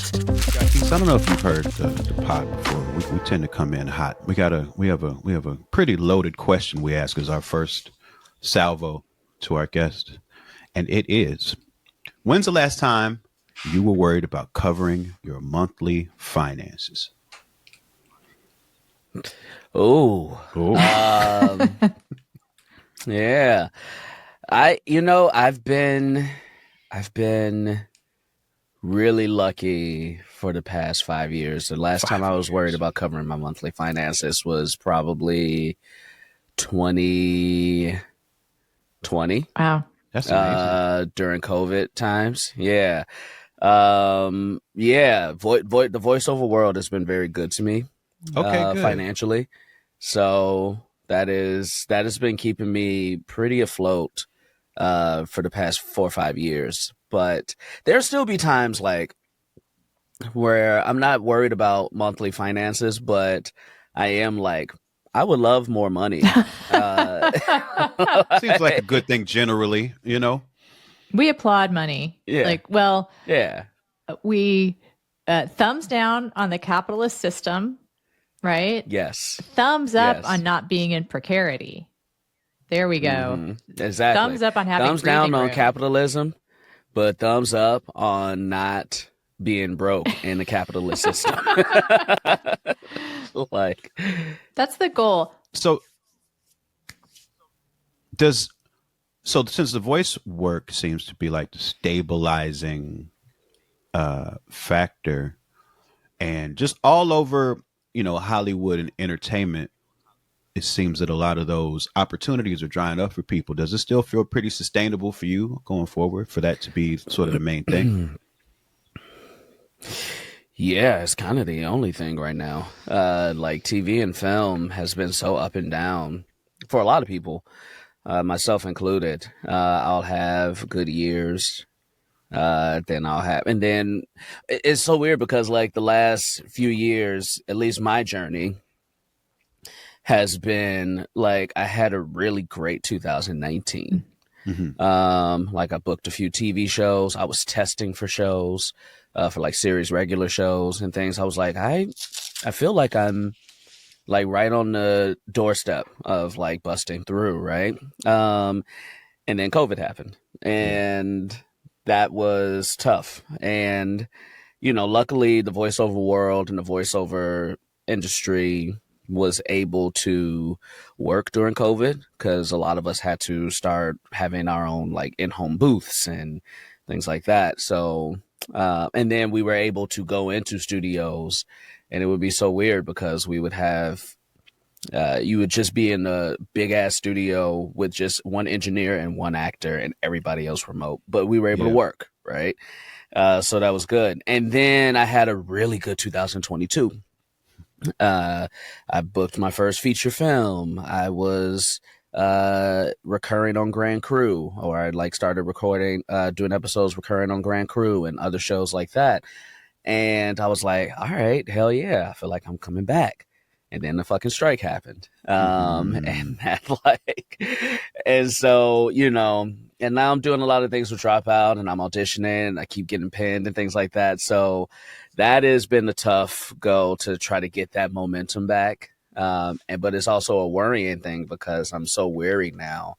Jacquis, I don't know if you've heard the pod before. We tend to come in hot. We have a pretty loaded question we ask as our first salvo to our guest, and it is: when's the last time you were worried about covering your monthly finances? Oh, yeah. I've been really lucky for the past 5 years. The last time I was worried about covering my monthly finances was probably 2020. Wow. That's amazing. During COVID times. Yeah. Yeah. The voiceover world has been very good to me. Okay, good. Financially. So that has been keeping me pretty afloat for the past 4 or 5 years. But there'll still be times like where I'm not worried about monthly finances, but I am like, I would love more money. Seems like a good thing generally, We applaud money. Yeah. Yeah. We thumbs down on the capitalist system, right? Yes. Thumbs up Yes. on not being in precarity. There we go. Mm-hmm. Exactly. Thumbs up on having thumbs down on room. capitalism, but thumbs up on not being broke in the capitalist system. Like, that's the goal. So since the voice work seems to be like the stabilizing factor, and just all over, Hollywood and entertainment, it seems that a lot of those opportunities are drying up for people. Does it still feel pretty sustainable for you going forward for that to be sort of the main thing? yeah, it's kind of the only thing right now. Like TV and film has been so up and down for a lot of people, myself included. I'll have good years. And then it's so weird because like the last few years, at least my journey has been like, I had a really great 2019. Mm-hmm. Like I booked a few TV shows. I was testing for shows, for like series regular shows and things. I was like, I feel like I'm like right on the doorstep of like busting through. Right. And then COVID happened and that was tough. And, luckily the voiceover world and the voiceover industry was able to work during COVID because a lot of us had to start having our own like in-home booths and things like that. So, and then we were able to go into studios, and it would be so weird because we would have, you would just be in a big ass studio with just one engineer and one actor and everybody else remote, but we were able to work. Right. So that was good. And then I had a really good 2022. I booked my first feature film. I was recurring on Grand Crew, or I like started recording, doing episodes recurring on Grand Crew and other shows like that. And I was like, all right, hell yeah, I feel like I'm coming back. And then the fucking strike happened. And that and so, and now I'm doing a lot of things with Dropout, and I'm auditioning, and I keep getting pinned and things like that. So that has been a tough go to try to get that momentum back. But it's also a worrying thing because I'm so weary now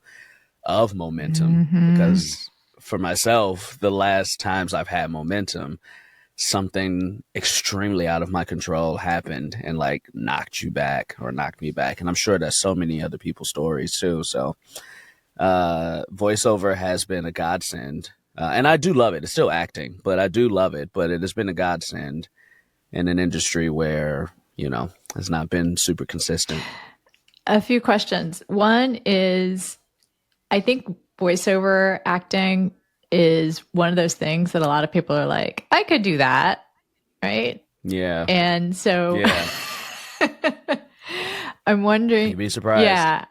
of momentum because for myself, the last times I've had momentum, something extremely out of my control happened and like knocked me back. And I'm sure there's so many other people's stories too. So voiceover has been a godsend. And I do love it. It's still acting, but I do love it. But it has been a godsend in an industry where, has not been super consistent. A few questions. One is, I think voiceover acting is one of those things that a lot of people are like, I could do that. Right. Yeah. And so I'm wondering. You'd be surprised. Yeah.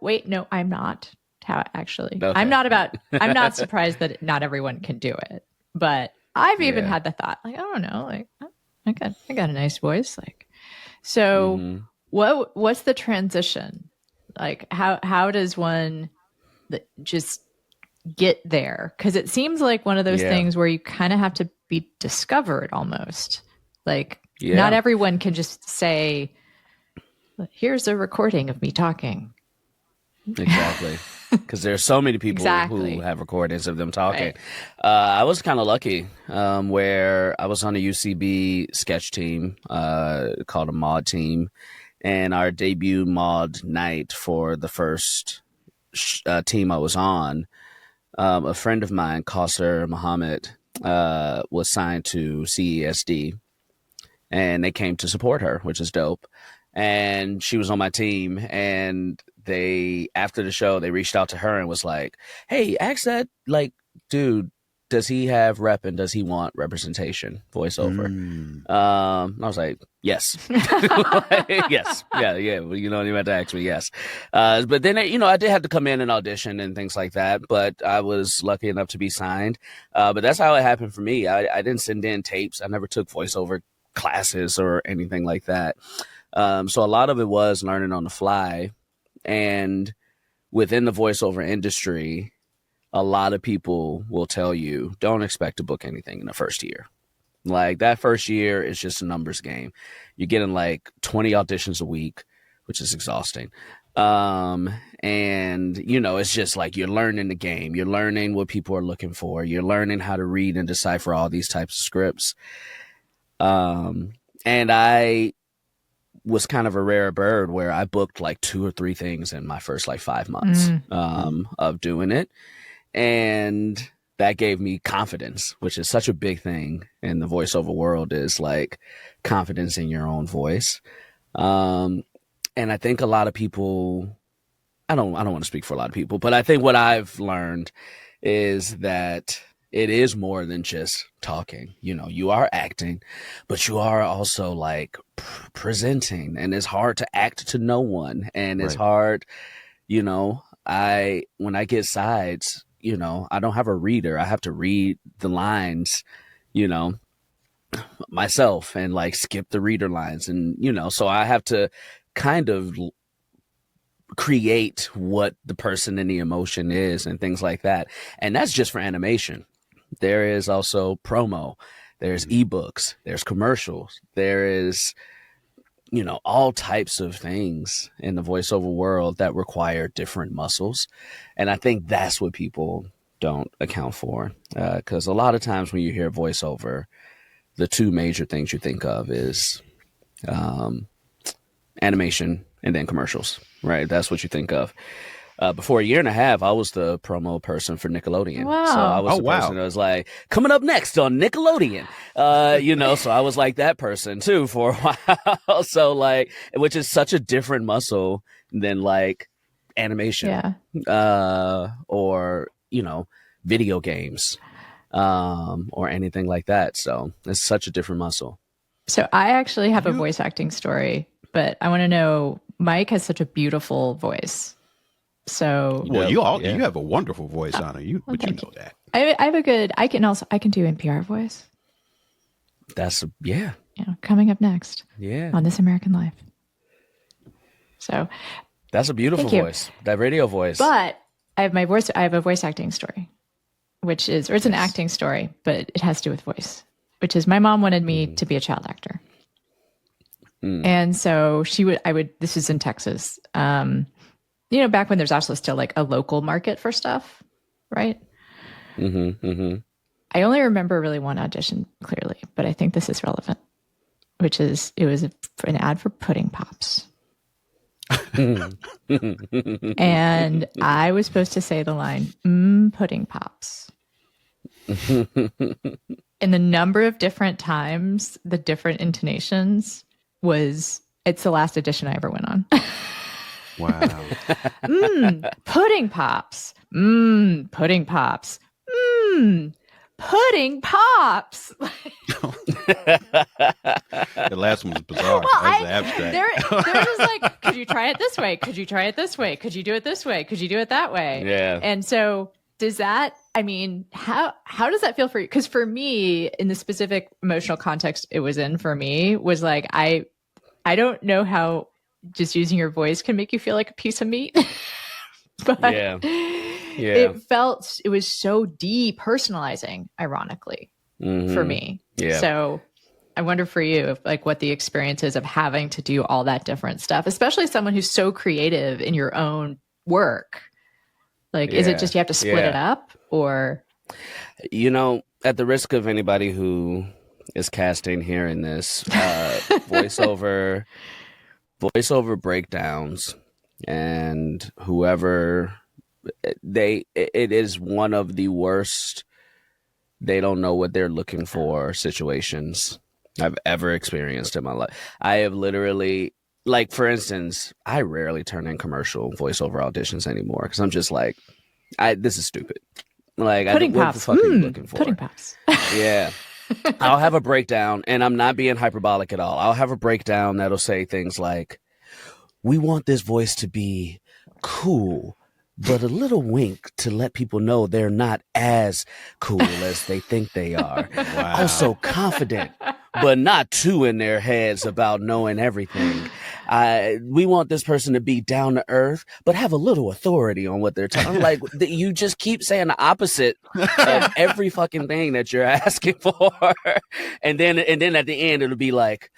Wait, no, I'm not. How actually? Okay. I'm not surprised that not everyone can do it. But I've even had the thought, like, I don't know, like I got a nice voice. Like, so what's the transition? Like how does one just get there? Because it seems like one of those things where you kind of have to be discovered almost. Like Yeah. not everyone can just say, here's a recording of me talking. Exactly. Because there's so many people Exactly. who have recordings of them talking. Right. I was kind of lucky where I was on a UCB sketch team called a mod team. And our debut mod night for the first team I was on, a friend of mine, Kausar Muhammad, was signed to CESD. And they came to support her, which is dope. And she was on my team, and they, after the show, they reached out to her and was like, hey, ask that, like, dude, does he have rep and does he want representation, voiceover? I was like, yes. Yes. Yeah. Well, you don't even have to ask me. Yes. But then, I did have to come in and audition and things like that, but I was lucky enough to be signed. But that's how it happened for me. I didn't send in tapes. I never took voiceover classes or anything like that. So a lot of it was learning on the fly. And within the voiceover industry, a lot of people will tell you, don't expect to book anything in the first year. Like that first year is just a numbers game. You're getting like 20 auditions a week, which is exhausting. And it's just like you're learning the game. You're learning what people are looking for. You're learning how to read and decipher all these types of scripts. And I was kind of a rare bird where I booked like 2 or 3 things in my first like 5 months of doing it. And that gave me confidence, which is such a big thing in the voiceover world, is like confidence in your own voice. And I think a lot of people, I don't want to speak for a lot of people, but I think what I've learned is that it is more than just talking. You are acting, but you are also like presenting, and it's hard to act to no one. And it's hard, when I get sides, I don't have a reader. I have to read the lines, myself and like skip the reader lines. And, so I have to kind of create what the person and the emotion is and things like that. And that's just for animation. There is also promo, there's ebooks, there's commercials, there is, all types of things in the voiceover world that require different muscles. And I think that's what people don't account for. Because a lot of times when you hear voiceover, the 2 major things you think of is animation and then commercials, right? That's what you think of. Before a year and a half, I was the promo person for Nickelodeon. Wow. So I was the person that was like, coming up next on Nickelodeon. So I was like that person too for a while. So like, which is such a different muscle than like animation, or, video games, or anything like that. So it's such a different muscle. So I actually have a voice acting story, but I want to know, Mike has such a beautiful voice. So you have a wonderful voice, Anna. But you know that. I have a good. I can do NPR voice. That's coming up next. Yeah. On This American Life. So that's a beautiful voice. That radio voice. But I have a voice acting story, it's an acting story, but it has to do with voice. Which is, my mom wanted me to be a child actor, and so this is in Texas. Back when there's actually still like a local market for stuff, right? I only remember really one audition clearly, but I think this is relevant, which is it was an ad for Pudding Pops. And I was supposed to say the line, Pudding Pops. And the number of different times, the different intonations it's the last audition I ever went on. Wow. Pudding Pops. Pudding Pops. Pudding Pops. The last one was bizarre. Well, that was abstract. They're just like, could you try it this way? Could you try it this way? Could you do it this way? Could you do it that way? Yeah. And so does that, how does that feel for you? Because for me, in the specific emotional context it was in, for me, was like, I don't know how just using your voice can make you feel like a piece of meat. But it was so depersonalizing, ironically. for me. Yeah. So I wonder for you, if, like, what the experience is of having to do all that different stuff, especially someone who's so creative in your own work. Like, is it just you have to split it up, or? You know, at the risk of anybody who is casting hearing this, voiceover breakdowns, and whoever it is one of the worst. They don't know what they're looking for situations I've ever experienced in my life. I have literally, like, for instance, I rarely turn in commercial voiceover auditions anymore because I'm just like, this is stupid. Like, Pudding what pops. the fuck are you looking for? Pudding pops. Yeah. I'll have a breakdown, and I'm not being hyperbolic at all. I'll have a breakdown that'll say things like, we want this voice to be cool, but a little wink to let people know they're not as cool as they think they are. Wow. Also confident, but not too in their heads about knowing everything. We want this person to be down to earth, but have a little authority on what they're talking. Like, you just keep saying the opposite of every fucking thing that you're asking for, and then at the end it'll be like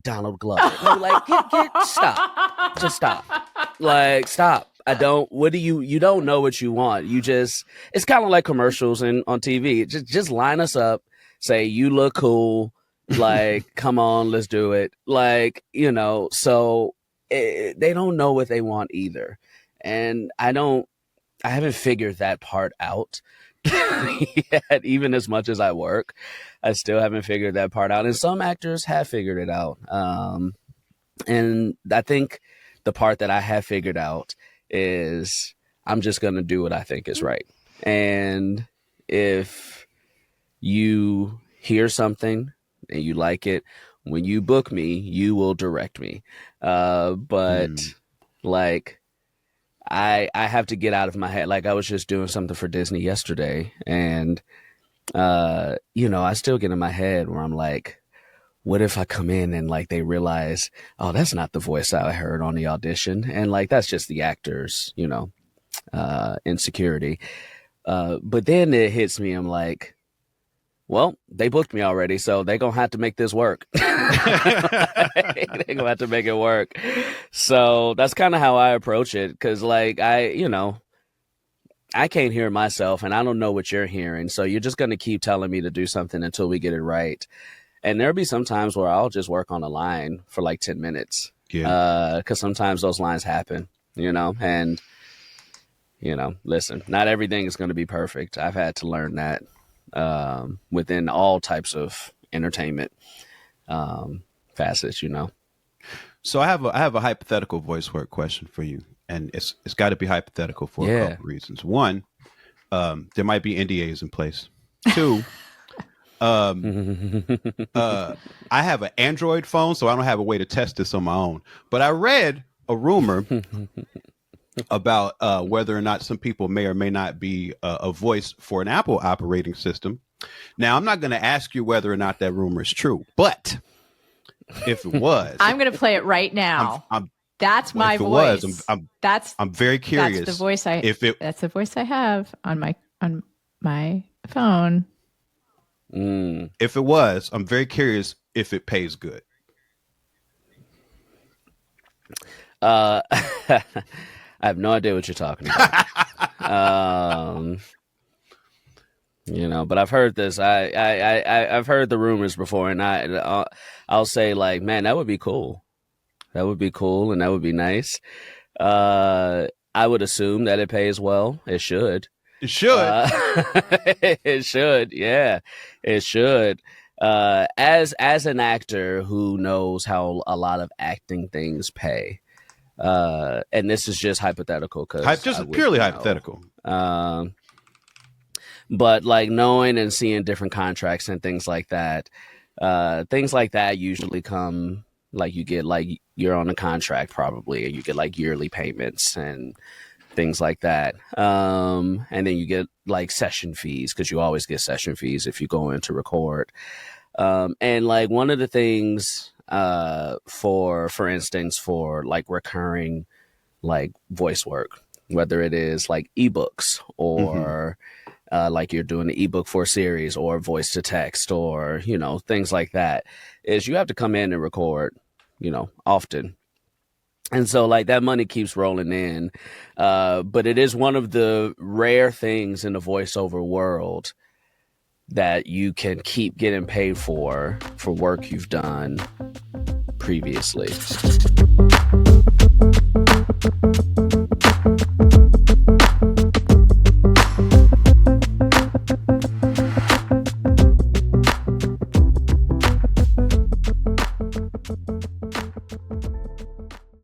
Donald Glover. You're like, stop, just stop, like stop. You don't know what you want. It's kind of like commercials on TV. Just line us up, say, you look cool. Like, come on, let's do it. Like, so they don't know what they want either. And I haven't figured that part out yet, even as much as I work. I still haven't figured that part out. And some actors have figured it out. And I think the part that I have figured out is I'm just going to do what I think is right. And if you hear something and you like it, when you book me, you will direct me. Like, I have to get out of my head. Like, I was just doing something for Disney yesterday, and I still get in my head where I'm like, what if I come in and, like, they realize, oh, that's not the voice I heard on the audition, and, like, that's just the actor's, insecurity. But then it hits me. I'm like, well, they booked me already, so they're going to have to make this work. They're going to have to make it work. So that's kind of how I approach it, because, like, I can't hear myself, and I don't know what you're hearing. So you're just going to keep telling me to do something until we get it right. And there'll be some times where I'll just work on a line for like 10 minutes. Yeah. Because sometimes those lines happen, and, listen, not everything is going to be perfect. I've had to learn that within all types of entertainment facets, So I have a hypothetical voice work question for you, and it's got to be hypothetical for a couple reasons. One, there might be NDAs in place. Two, I have an Android phone, so I don't have a way to test this on my own. But I read a rumor about whether or not some people may or may not be a voice for an Apple operating system. Now, I'm not going to ask you whether or not that rumor is true, but if it was, I'm going to play it right now. That's my voice. I'm very curious. That's the voice that's the voice I have on my phone. If it was, I'm very curious if it pays good. I have no idea what you're talking about. But I've heard this. I've heard the rumors before, and I'll say, like, man, that would be cool. That would be cool, and that would be nice. I would assume that it pays well. It should. It should. It should. Yeah, it should. As an actor who knows how a lot of acting things pay, and this is just hypothetical, because just purely hypothetical. But, like, knowing and seeing different contracts and things like that usually come, like, you get, like, you're on a contract probably, and you get, like, yearly payments and things like that. And then you get, like, session fees, because you always get session fees if you go in to record. And, like, one of the things for instance, for, like, recurring, like, voice work, whether it is, like, ebooks or like you're doing an ebook for a series or voice to text or, you know, things like that, is you have to come in and record, you know, often. And so like that money keeps rolling in. But it is one of the rare things in the voiceover world that you can keep getting paid for work you've done previously.